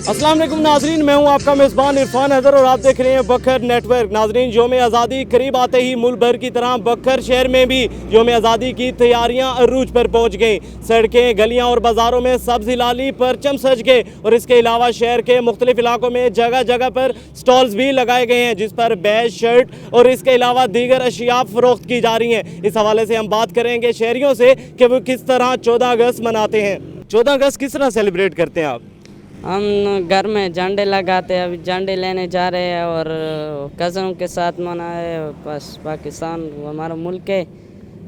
अस्सलाम वालेकुम नाजरीन, मैं हूं आपका मेज़बान इरफान हैदर और आप देख रहे हैं बकर नेटवर्क। नाजरीन, यौम आज़ादी करीब आते ही मुल्क भर की तरह बकर शहर में भी यौम आज़ादी की तैयारियां अरूज पर पहुंच गई। सड़कें, गलियां और बाज़ारों में सब्ज़ लाली परचम सज गए और इसके अलावा शहर के मुख्तलिफ इलाकों में जगह जगह पर स्टॉल्स भी लगाए गए हैं जिस पर बैज, शर्ट और इसके अलावा दीगर अशिया फ़रोख्त की जा रही हैं। इस हवाले से हम बात करेंगे शहरियों से कि वो किस तरह 14 अगस्त मनाते हैं। 14 अगस्त किस तरह सेलिब्रेट करते हैं आप? हम घर में झंडे लगाते हैं, अभी झंडे लेने जा रहे हैं और कज़नों के साथ मनाए। बस पाकिस्तान हमारा मुल्क है,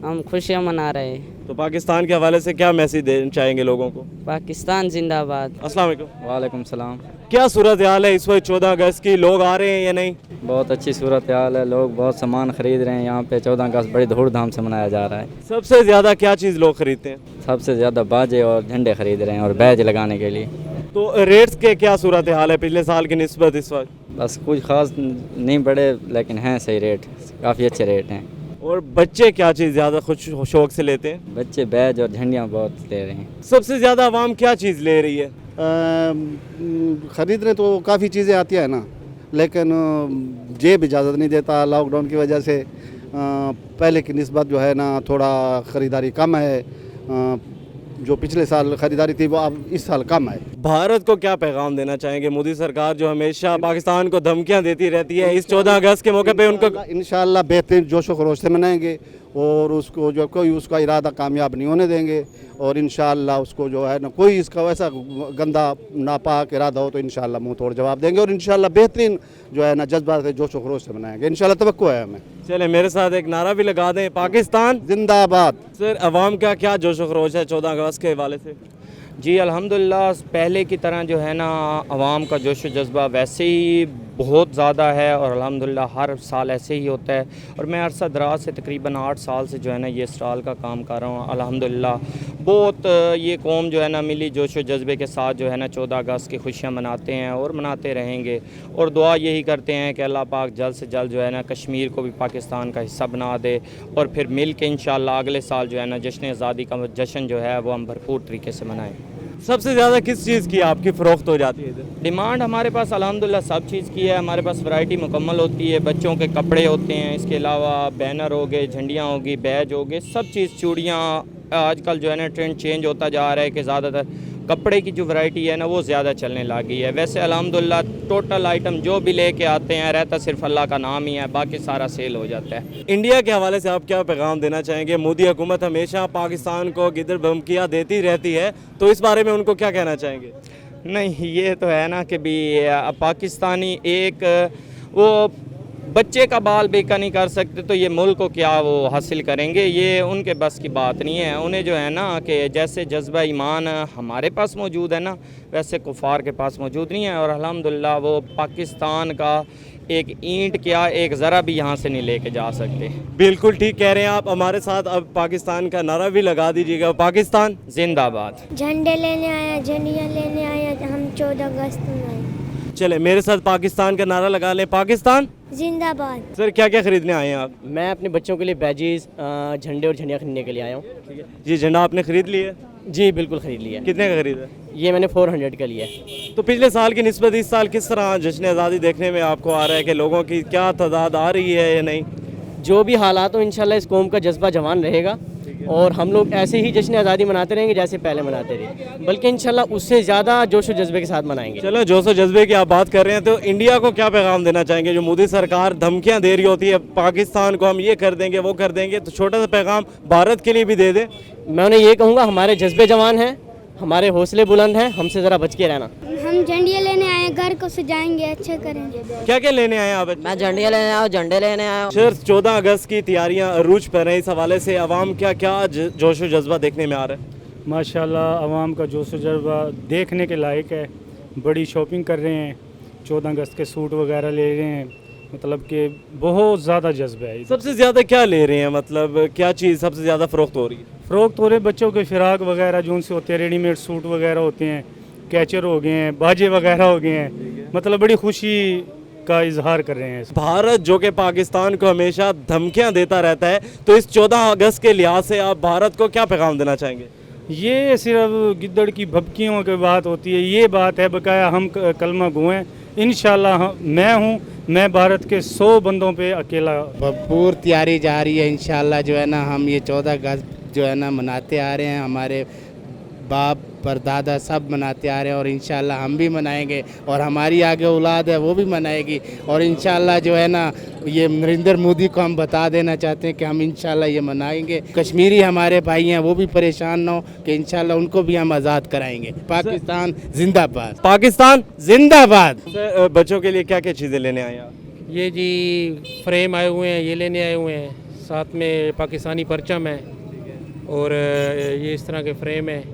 हम खुशियाँ मना रहे हैं। तो पाकिस्तान के हवाले से क्या मैसेज देना चाहेंगे लोगों को? पाकिस्तान जिंदाबाद। अस्सलाम वालेकुम। वालेकुम सलाम। क्या सूरत हाल है इस वक्त 14 अगस्त की? लोग आ रहे हैं या नहीं? बहुत अच्छी सूरत हाल है, लोग बहुत सामान ख़रीद रहे हैं। यहाँ पे 14 अगस्त बड़ी धूमधाम से मनाया जा रहा है। सबसे ज़्यादा क्या चीज़ लोग खरीदते हैं? सबसे ज़्यादा बाजे और झंडे खरीद रहे हैं और बैज लगाने के लिए। तो रेट्स के क्या सूरत हाल है पिछले साल की निस्बत इस वक्त? बस कुछ ख़ास नहीं बढ़े, लेकिन हैं सही रेट, काफ़ी अच्छे रेट हैं। और बच्चे क्या चीज़ ज़्यादा खुश शौक से लेते हैं? बच्चे बैज और झंडियाँ बहुत ले रहे हैं। सबसे ज़्यादा आवाम क्या चीज़ ले रही है? ख़रीदने तो काफ़ी चीज़ें आती है ना, लेकिन जेब इजाज़त नहीं देता लॉकडाउन की वजह से। पहले की निस्बत जो है ना थोड़ा ख़रीदारी कम है। जो पिछले साल ख़रीदारी थी वो अब इस साल कम है। भारत को क्या पैगाम देना चाहेंगे? मोदी सरकार जो हमेशा पाकिस्तान को धमकियां देती रहती है, इस 14 अगस्त के मौके पे उनको इंशाअल्लाह बेहतरीन जोशो खरोश से मनाएंगे और उसको जो कोई उसका इरादा कामयाब नहीं होने देंगे। और इंशाअल्लाह उसको जो है ना कोई इसका वैसा गंदा नापाक इरादा हो तो इंशाअल्लाह मुंह तोड़ जवाब देंगे और इंशाअल्लाह बेहतरीन जो है ना जज्बा से जोशो खरोश से मनाएंगे। इंशाअल्लाह तवक्को है हमें। चले मेरे साथ एक नारा भी लगा दें, पाकिस्तान जिंदाबाद। सर, अवाम का क्या जोशो खरोश है 14 अगस्त के हवाले से? जी अल्हम्दुलिल्लाह, पहले की तरह जो है ना आवाम का जोश व जज्बा वैसे ही बहुत ज़्यादा है और अल्हम्दुलिल्लाह हर साल ऐसे ही होता है। और मैं अरसा दराज से तकरीबन 8 साल से जो है ना ये स्टॉल का काम कर रहा हूँ। अल्हम्दुलिल्लाह बहुत ये कौम जो है ना मिली जोश व जज्बे के साथ जो है ना 14 अगस्त की खुशियाँ मनाते हैं और मनाते रहेंगे। और दुआ यही करते हैं कि अल्लाह पाक जल्द से जल्द जो है ना कश्मीर को भी पाकिस्तान का हिस्सा बना दे और फिर मिल के इंशाअल्लाह अगले साल जो है ना जश्न आज़ादी का जश्न जो है वो हम भरपूर तरीके से मनाएँ। सबसे ज़्यादा किस चीज़ की आपकी फ़रोख्त हो जाती है इधर? डिमांड हमारे पास अल्हम्दुलिल्लाह सब चीज़ की है। हमारे पास वैरायटी मुकम्मल होती है। बच्चों के कपड़े होते हैं, इसके अलावा बैनर हो गए, झंडियाँ होगी, बैज हो गए, सब चीज़, चूड़ियाँ। आजकल जो है ना ट्रेंड चेंज होता जा रहा है कि ज़्यादातर कपड़े की जो वैरायटी है ना वो ज़्यादा चलने लगी है। वैसे अल्हम्दुलिल्लाह टोटल आइटम जो भी लेके आते हैं रहता सिर्फ अल्लाह का नाम ही है, बाकी सारा सेल हो जाता है। इंडिया के हवाले से आप क्या पैगाम देना चाहेंगे? मोदी हुकूमत हमेशा पाकिस्तान को गिदड़ धमकियाँ देती रहती है, तो इस बारे में उनको क्या कहना चाहेंगे? नहीं, ये तो है ना कि भी पाकिस्तानी एक वो बच्चे का बाल बेका नहीं कर सकते तो ये मुल्क को क्या वो हासिल करेंगे? ये उनके बस की बात नहीं है। उन्हें जो है ना कि जैसे जज्बा ईमान हमारे पास मौजूद है ना वैसे कुफार के पास मौजूद नहीं है। और अल्हम्दुलिल्लाह वो पाकिस्तान का एक ईंट क्या एक ज़रा भी यहाँ से नहीं लेके जा सकते। बिल्कुल ठीक कह रहे हैं आप। हमारे साथ अब पाकिस्तान का नारा भी लगा दीजिएगा, पाकिस्तान जिंदाबाद। झंडे लेने आया, झंडियाँ लेने आया, हम 14 अगस्त में। चले मेरे साथ पाकिस्तान का नारा लगा लें, पाकिस्तान जिंदाबाद। सर, क्या क्या खरीदने आए हैं आप? मैं अपने बच्चों के लिए बैजेस, झंडे और झंडियाँ खरीदने के लिए आया हूँ। जी, झंडा आपने खरीद लिया? जी बिल्कुल ख़रीद लिया। कितने का खरीदा? ये मैंने 400 का लिया है। तो पिछले साल की निस्बत इस साल किस तरह जश्न आज़ादी देखने में आपको आ रहा है कि लोगों की क्या तादाद आ रही है या नहीं? जो भी हालात हो इंशाल्लाह इस कौम का जज्बा जवान रहेगा और हम लोग ऐसे ही जश्न आज़ादी मनाते रहेंगे जैसे पहले मनाते रहे, बल्कि इंशाल्लाह उससे ज़्यादा जोश व जज्बे के साथ मनाएंगे। चलो, जोश व जज्बे की आप बात कर रहे हैं तो इंडिया को क्या पैगाम देना चाहेंगे? जो मोदी सरकार धमकियां दे रही होती है पाकिस्तान को, हम ये कर देंगे वो कर देंगे, तो छोटा सा पैगाम भारत के लिए भी दे दें। मैं उन्हें ये कहूँगा हमारे जज्बे जवान हैं, हमारे हौसले बुलंद हैं, हमसे ज़रा बच के रहना। हम झंडियाँ लेने आए, घर को सजाएंगे, अच्छा करेंगे। क्या क्या लेने आए आप? मैं झंडियाँ लेने आया हूँ, झंडे लेने आया हूँ। सर, 14 अगस्त की तैयारियां अरूज पर हैं, इस हवाले से अवाम क्या क्या जोश व जज्बा देखने में आ रहा है? माशाल्लाह अवाम का जोश व जज्बा देखने के लायक है। बड़ी शॉपिंग कर रहे हैं, 14 अगस्त के सूट वगैरह ले रहे हैं, मतलब कि बहुत ज़्यादा जज्बा है। सबसे ज़्यादा क्या ले रहे हैं? मतलब क्या चीज़ सबसे ज़्यादा फ़रोख्त हो रही है? फ़रोख्त हो रहे बच्चों के फ़िराक वगैरह जो उनसे होते हैं, रेडीमेड सूट वगैरह होते हैं, कैचर हो गए हैं, बाजे वगैरह हो गए हैं, मतलब बड़ी खुशी का इजहार कर रहे हैं। भारत जो कि पाकिस्तान को हमेशा धमकियां देता रहता है, तो इस 14 अगस्त के लिहाज से आप भारत को क्या पैगाम देना चाहेंगे? ये सिर्फ गिद्दड़ की भपकियों की बात होती है, ये बात है बकाया हम कलमा गो हैं। इंशाल्लाह मैं हूँ, मैं भारत के 100 बंदों पे अकेला। भरपूर तैयारी जा रही है इंशाल्लाह। जो है ना हम ये 14 अगस्त जो है ना मनाते आ रहे हैं, हमारे बाप परदादा सब मनाते आ रहे हैं और इंशाल्लाह हम भी मनाएंगे और हमारी आगे औलाद है वो भी मनाएगी। और इंशाल्लाह जो है ना ये नरेंद्र मोदी को हम बता देना चाहते हैं कि हम इंशाल्लाह ये मनाएंगे। कश्मीरी हमारे भाई हैं वो भी परेशान ना हो कि इंशाल्लाह उनको भी हम आज़ाद कराएंगे। पाकिस्तान जिंदाबाद, पाकिस्तान जिंदाबाद। सर, बच्चों के लिए क्या क्या चीज़ें लेने आए आप? ये जी फ्रेम आए हुए हैं, ये लेने आए हुए हैं, साथ में पाकिस्तानी परचम है और ये इस तरह के फ्रेम है।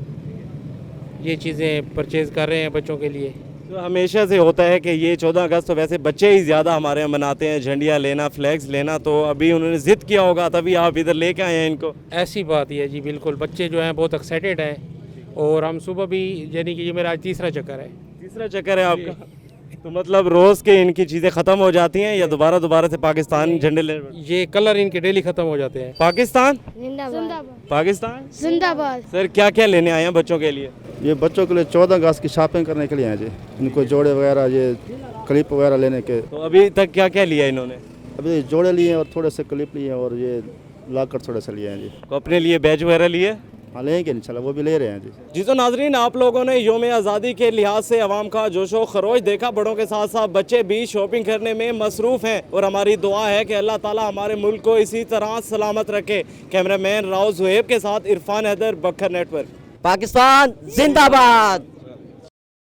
ये चीज़ें परचेज़ कर रहे हैं बच्चों के लिए। तो हमेशा से होता है कि ये 14 अगस्त तो वैसे बच्चे ही ज़्यादा हमारे यहाँ मनाते हैं, झंडियाँ लेना, फ्लैग्स लेना, तो अभी उन्होंने ज़िद किया होगा तभी आप इधर लेके आए हैं इनको। ऐसी बात ही है जी, बिल्कुल बच्चे जो हैं बहुत एक्साइटेड हैं और हम सुबह भी, यानी कि ये मेरा आज तीसरा चक्कर है। तीसरा चक्कर है आपका? तो मतलब रोज़ के इनकी चीज़ें ख़त्म हो जाती हैं या दोबारा से पाकिस्तान झंडे ले? ये कलर इनके डेली ख़त्म हो जाते हैं। पाकिस्तान जिंदाबाद, पाकिस्तान जिंदाबाद। सर, क्या क्या लेने आए हैं बच्चों के लिए? ये बच्चों के लिए 14 अगस्त की शॉपिंग करने के लिए हैं जी। इनको जोड़े वगैरह, ये क्लिप वगैरह लेने के। तो अभी तक क्या क्या लिया इन्होंने? अभी जोड़े लिए हैं और थोड़े से क्लिप लिए हैं और ये लॉकर थोड़े से लिए हैं जी। तो अपने लिए बैच वगैरह लिए? हाँ लेंगे इंशाल्लाह, वो भी ले रहे हैं जी। जी तो नाजरीन, आप लोगों ने योम आज़ादी के लिहाज से अवाम का जोशो खरोश देखा। बड़ों के साथ साथ बच्चे भी शॉपिंग करने में मसरूफ़ हैं और हमारी दुआ है कि अल्लाह ताला हमारे मुल्क को इसी तरह सलामत रखे। कैमरामैन राव ज़ुहैब के साथ इरफान हैदर, बखर नेटवर्क। पाकिस्तान जिंदाबाद।